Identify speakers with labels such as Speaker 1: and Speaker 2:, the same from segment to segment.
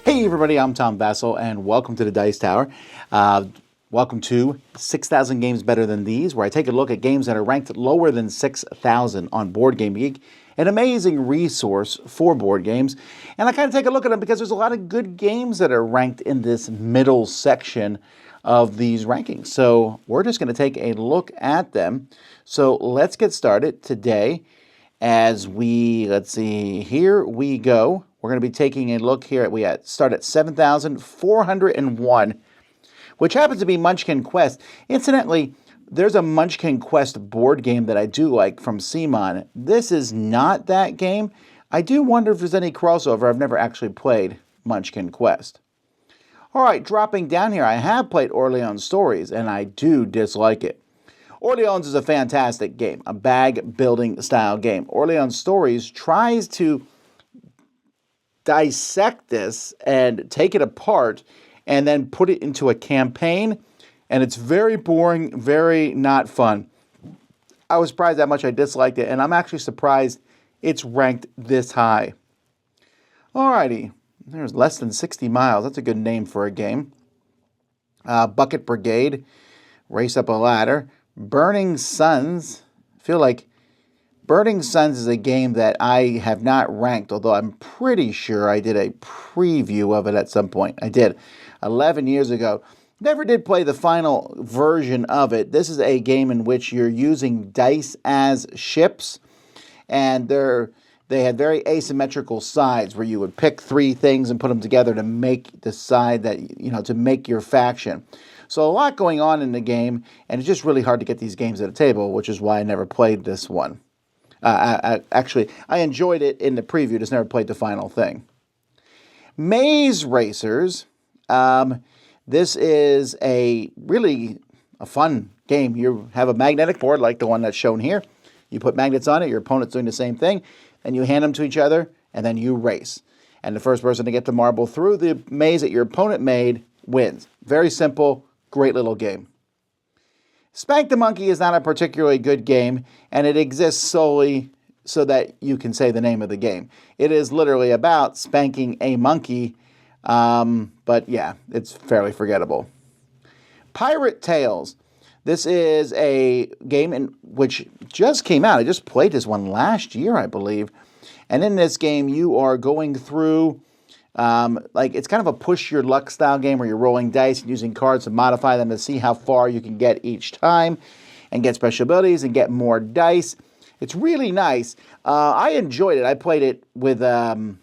Speaker 1: Hey everybody, I'm Tom Vasel, and welcome to the Dice Tower. Welcome to 6,000 Games Better Than These, where I take a look at games that are ranked lower than 6,000 on Board Game Geek, an amazing resource for board games. And I kind of take a look at them because there's a lot of good games that are ranked in this middle section of these rankings. So we're just going to take a look at them. So let's get started today as let's see, here we go. We're going to be taking a look here. We start at 7,401, which happens to be Munchkin Quest. Incidentally, there's a Munchkin Quest board game that I do like from CMON. This is not that game. I do wonder if there's any crossover. I've never actually played Munchkin Quest. All right, dropping down here, I have played Orleans Stories, and I do dislike it. Orleans is a fantastic game, a bag building style game. Orleans Stories tries to dissect this and take it apart and then put it into a campaign, and it's very boring, very not fun. I was surprised how much I disliked it, and I'm actually surprised it's ranked this high. Alrighty, there's Less Than 60 Miles. That's a good name for a game. Bucket Brigade, Race Up a Ladder. Burning Suns. I feel like Burning Suns is a game that I have not ranked, although I'm pretty sure I did a preview of it at some point. I did 11 years ago. Never did play the final version of it. This is a game in which you're using dice as ships, and they had very asymmetrical sides where you would pick three things and put them together to make the side that, to make your faction. So a lot going on in the game, and it's just really hard to get these games at a table, which is why I never played this one. Actually, I enjoyed it in the preview, just never played the final thing. Maze Racers. This is really a fun game. You have a magnetic board like the one that's shown here. You put magnets on it, your opponent's doing the same thing, and you hand them to each other, and then you race. And the first person to get the marble through the maze that your opponent made wins. Very simple, great little game. Spank the Monkey is not a particularly good game, and it exists solely so that you can say the name of the game. It is literally about spanking a monkey, but yeah, it's fairly forgettable. Pirate Tales. This is a game which just came out. I just played this one last year, I believe. And in this game, you are going through it's kind of a push your luck style game where you're rolling dice and using cards to modify them to see how far you can get each time and get special abilities and get more dice. It's really nice. I enjoyed it. I played it with a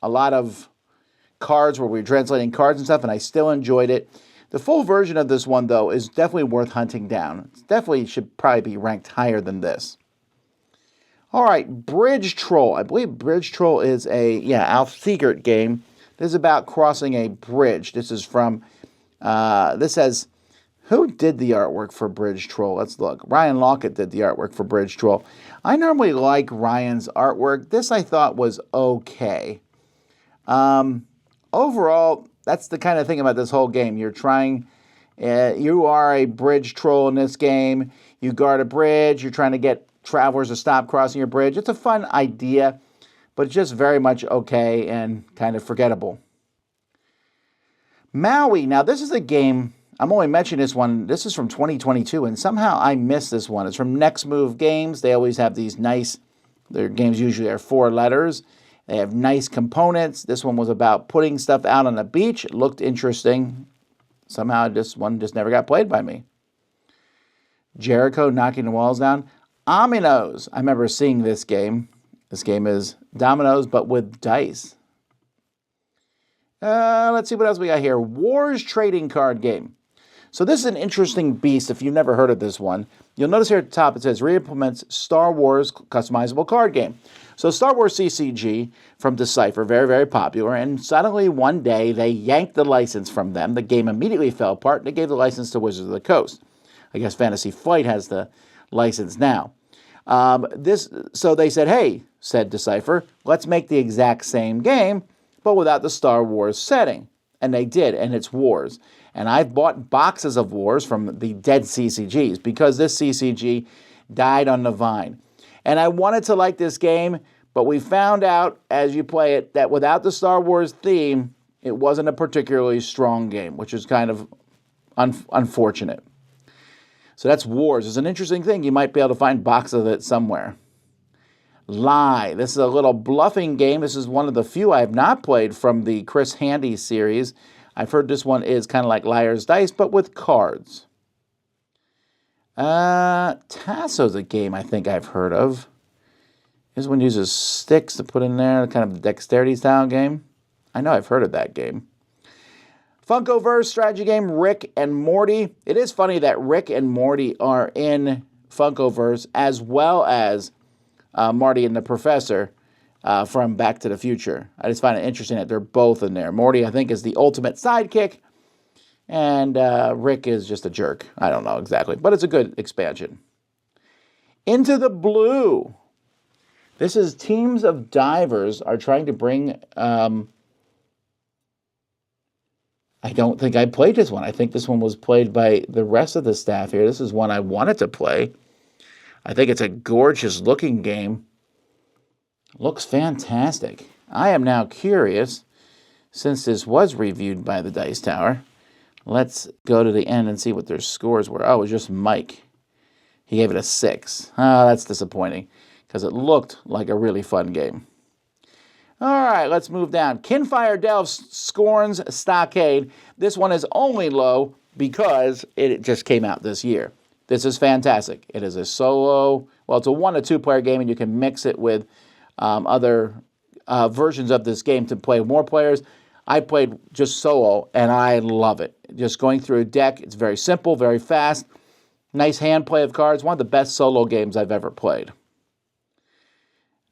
Speaker 1: lot of cards where we were translating cards and stuff, and I still enjoyed it. The full version of this one, though, is definitely worth hunting down. It definitely should probably be ranked higher than this. All right, Bridge Troll. I believe Bridge Troll is Alf Siegert game. This is about crossing a bridge. This is from, this says, who did the artwork for Bridge Troll? Let's look. Ryan Lockett did the artwork for Bridge Troll. I normally like Ryan's artwork. This I thought was okay. Overall, that's the kind of thing about this whole game. You are a bridge troll in this game. You guard a bridge. You're trying to get travelers to stop crossing your bridge. It's a fun idea, but it's just very much okay and kind of forgettable. Maui. Now, this is a game, I'm only mentioning this one. This is from 2022, and somehow I missed this one. It's from Next Move Games. They always have these their games usually are 4 letters. They have nice components. This one was about putting stuff out on the beach. It looked interesting. Somehow this one just never got played by me. Jericho Knocking the Walls Down. Aminos. I remember seeing this game. This game is dominoes, but with dice. Let's see what else we got here. Wars Trading Card Game. So this is an interesting beast if you've never heard of this one. You'll notice here at the top it says reimplements Star Wars customizable card game. So Star Wars CCG from Decipher, very, very popular, and suddenly one day they yanked the license from them. The game immediately fell apart, and they gave the license to Wizards of the Coast. I guess Fantasy Flight has the license now. So they said, hey, said Decipher, let's make the exact same game, but without the Star Wars setting. And they did, and it's Wars. And I've bought boxes of Wars from the dead CCGs because this CCG died on the vine. And I wanted to like this game, but we found out as you play it that without the Star Wars theme, It wasn't a particularly strong game, which is kind of unfortunate. So that's Wars. It's an interesting thing. You might be able to find boxes of it somewhere. Lie. This is a little bluffing game. This is one of the few I have not played from the Chris Handy series. I've heard this one is kind of like Liar's Dice, but with cards. Tasso's a game I think I've heard of. This one uses sticks to put in there, kind of a dexterity style game. I know I've heard of that game. Funkoverse strategy game, Rick and Morty. It is funny that Rick and Morty are in Funkoverse as well as Marty and the Professor from Back to the Future. I just find it interesting that they're both in there. Morty, I think, is the ultimate sidekick, and Rick is just a jerk. I don't know exactly, but it's a good expansion. Into the Blue. This is teams of divers are trying to bring... I don't think I played this one. I think this one was played by the rest of the staff here. This is one I wanted to play. I think it's a gorgeous looking game. Looks fantastic. I am now curious, since this was reviewed by the Dice Tower, let's go to the end and see what their scores were. Oh, it was just Mike. He gave it a 6. Oh, that's disappointing, because it looked like a really fun game. All right, let's move down. Kinfire Delves Scorns Stockade. This one is only low because it just came out this year. This is fantastic. It is a solo, well, it's a 1 to 2 player game, and you can mix it with other versions of this game to play with more players. I played just solo, and I love it. Just going through a deck, it's very simple, very fast, nice hand play of cards. One of the best solo games I've ever played.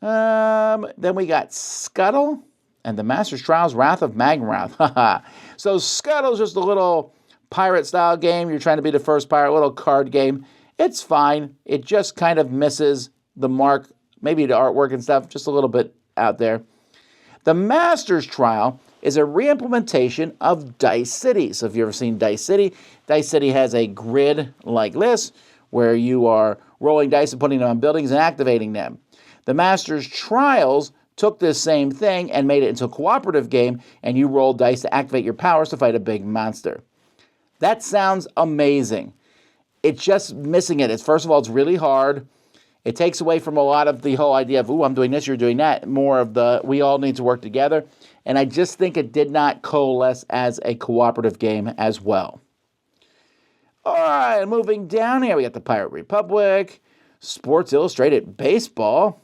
Speaker 1: Then we got Scuttle and the Master's Trials Wrath of Magmarath. So Scuttle's just a little pirate-style game. You're trying to be the first pirate, a little card game. It's fine. It just kind of misses the mark, maybe the artwork and stuff, just a little bit out there. The Master's Trial is a re-implementation of Dice City. So if you've ever seen Dice City has a grid like this, where you are rolling dice and putting them on buildings and activating them. The Master's Trials took this same thing and made it into a cooperative game, and you roll dice to activate your powers to fight a big monster. That sounds amazing. It's just missing it. First of all, it's really hard. It takes away from a lot of the whole idea of, ooh, I'm doing this, you're doing that. More of the, we all need to work together. And I just think it did not coalesce as a cooperative game as well. All right, moving down here, we got the Pirate Republic, Sports Illustrated Baseball,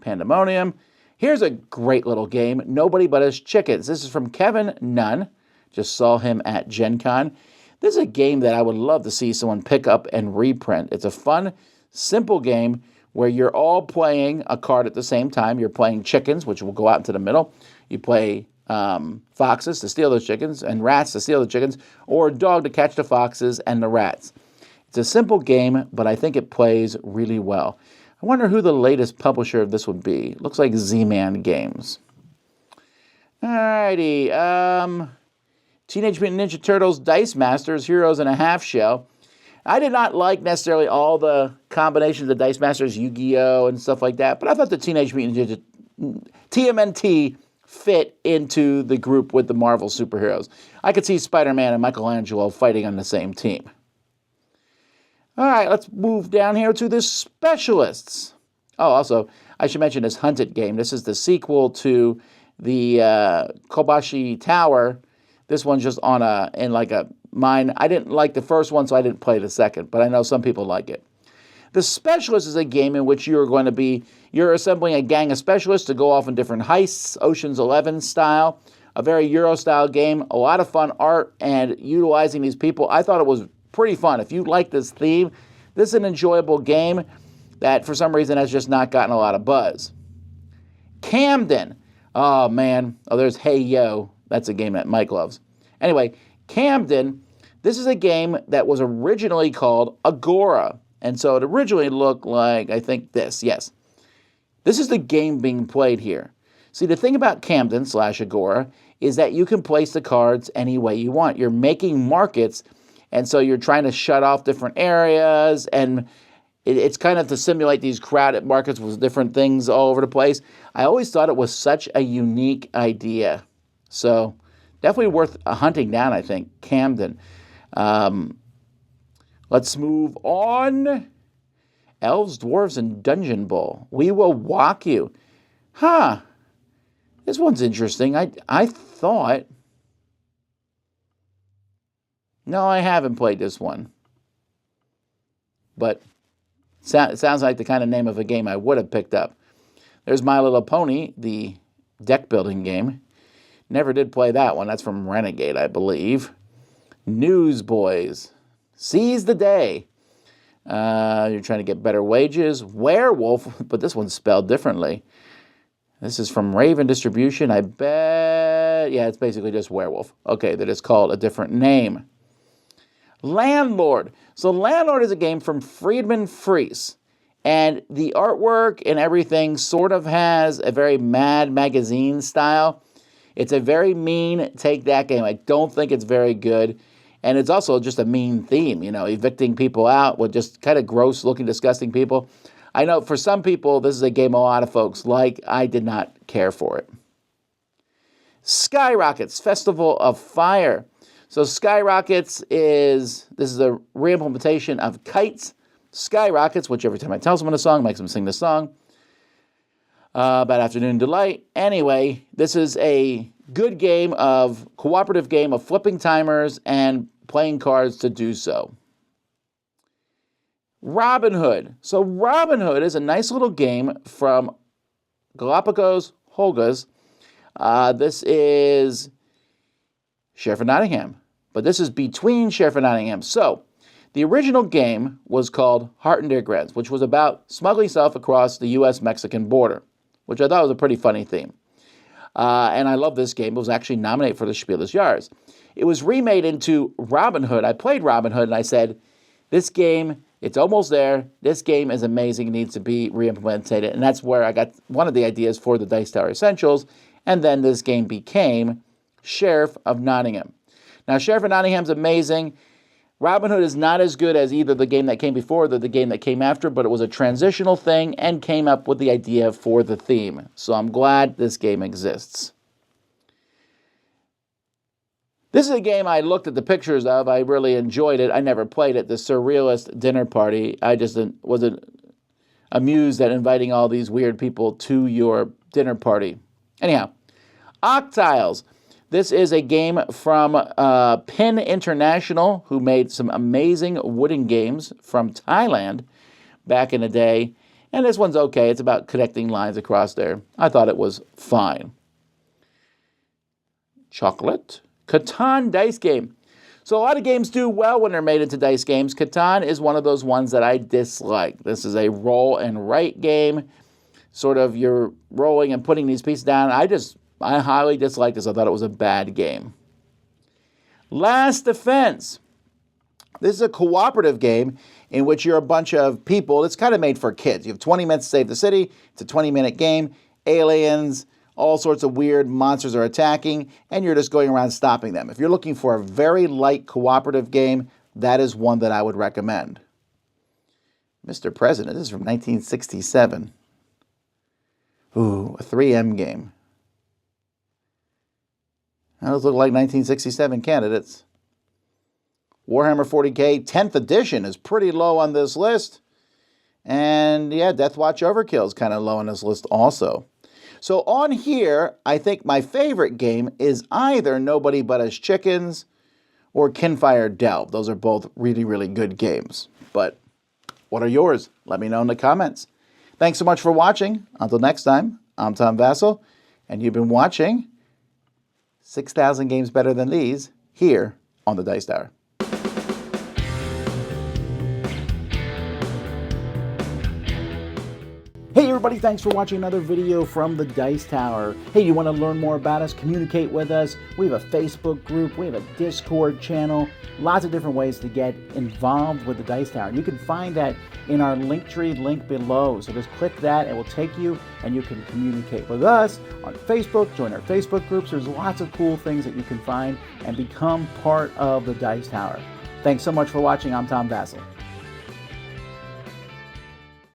Speaker 1: Pandemonium. Here's a great little game, Nobody But Us Chickens. This is from Kevin Nunn. Just saw him at Gen Con. This is a game that I would love to see someone pick up and reprint. It's a fun, simple game where you're all playing a card at the same time. You're playing chickens, which will go out into the middle. You play foxes to steal those chickens and rats to steal the chickens, or a dog to catch the foxes and the rats. It's a simple game, but I think it plays really well. I wonder who the latest publisher of this would be. Looks like Z-Man Games. Alrighty. Teenage Mutant Ninja Turtles Dice Masters Heroes in a Half Shell. I did not like necessarily all the combinations of Dice Masters, Yu-Gi-Oh! And stuff like that, but I thought the Teenage Mutant Ninja TMNT fit into the group with the Marvel superheroes. I could see Spider-Man and Michelangelo fighting on the same team. All right, let's move down here to the Specialists. Oh, also, I should mention this Hunted game. This is the sequel to the Kobashi Tower. This one's just in like a mine. I didn't like the first one, so I didn't play the second, but I know some people like it. The Specialist is a game in which you're assembling a gang of specialists to go off in different heists, Ocean's 11 style, a very Euro-style game, a lot of fun art, and utilizing these people. I thought it was pretty fun. If you like this theme, this is an enjoyable game that for some reason has just not gotten a lot of buzz. Camden. Oh, man. Oh, there's Hey Yo. That's a game that Mike loves. Anyway, Camden, this is a game that was originally called Agora. And so it originally looked like, I think this, yes. This is the game being played here. See, the thing about Camden / Agora is that you can place the cards any way you want. You're making markets, and so you're trying to shut off different areas, and it's kind of to simulate these crowded markets with different things all over the place. I always thought it was such a unique idea. So Definitely worth hunting down, I think. Camden. Let's move on. Elves, Dwarves, and Dungeon Bowl. We will walk you. Huh. This one's interesting. I thought... No, I haven't played this one. But it sounds like the kind of name of a game I would have picked up. There's My Little Pony, the deck building game. Never did play that one. That's from Renegade, I believe. Newsboys. Seize the Day. You're trying to get better wages. Werewolf, but this one's spelled differently. This is from Raven Distribution. I bet... Yeah, it's basically just Werewolf. Okay, that is called a different name. Landlord. So Landlord is a game from Friedman Freese. And the artwork and everything sort of has a very Mad Magazine style. It's a very mean take that game. I don't think it's very good. And it's also just a mean theme, evicting people out with just kind of gross looking, disgusting people. I know for some people, this is a game a lot of folks like. I did not care for it. Skyrockets, Festival of Fire. So Skyrockets this is a re-implementation of Kites. Skyrockets, which every time I tell someone a song, makes them sing the song. About Afternoon Delight. Anyway, this is a good cooperative game of flipping timers and playing cards to do so. Robin Hood. So Robin Hood is a nice little game from Galapagos Holgas. This is Sheriff of Nottingham. But this is between Sheriff of Nottingham. So, the original game was called Heart and Dear Grants, which was about smuggling stuff across the U.S.-Mexican border, which I thought was a pretty funny theme. And I love this game. It was actually nominated for the Spiel des Jahres. It was remade into Robin Hood. I played Robin Hood, and I said, this game, it's almost there. This game is amazing. It needs to be re-implemented. And that's where I got one of the ideas for the Dice Tower Essentials. And then this game became Sheriff of Nottingham. Now, Sheriff of Nottingham's amazing. Robin Hood is not as good as either the game that came before or the game that came after, but it was a transitional thing and came up with the idea for the theme. So I'm glad this game exists. This is a game I looked at the pictures of. I really enjoyed it. I never played it. The Surrealist Dinner Party. I just wasn't amused at inviting all these weird people to your dinner party. Anyhow, Octiles. This is a game from Pin International, who made some amazing wooden games from Thailand back in the day. And this one's okay. It's about connecting lines across there. I thought it was fine. Chocolate. Catan dice game. So a lot of games do well when they're made into dice games. Catan is one of those ones that I dislike. This is a roll and write game. Sort of you're rolling and putting these pieces down. I highly dislike this. I thought it was a bad game. Last Defense. This is a cooperative game in which you're a bunch of people. It's kind of made for kids. You have 20 minutes to save the city. It's a 20-minute game. Aliens, all sorts of weird monsters are attacking, and you're just going around stopping them. If you're looking for a very light cooperative game, that is one that I would recommend. Mr. President, this is from 1967. Ooh, a 3M game. Those look like 1967 candidates. Warhammer 40K 10th edition is pretty low on this list. And yeah, Deathwatch Overkill is kind of low on this list also. So on here, I think my favorite game is either Nobody But Us Chickens or Kinfire Delve. Those are both really, really good games. But what are yours? Let me know in the comments. Thanks so much for watching. Until next time, I'm Tom Vasel, and you've been watching 6,000 Games Better Than These here on the Dice Tower. Hey everybody, thanks for watching another video from the Dice Tower. Hey, you want to learn more about us, communicate with us? We have a Facebook group, we have a Discord channel, lots of different ways to get involved with the Dice Tower. You can find that in our Linktree link below. So just click that, it will take you and you can communicate with us on Facebook, join our Facebook groups. There's lots of cool things that you can find and become part of the Dice Tower. Thanks so much for watching. I'm Tom Vasel.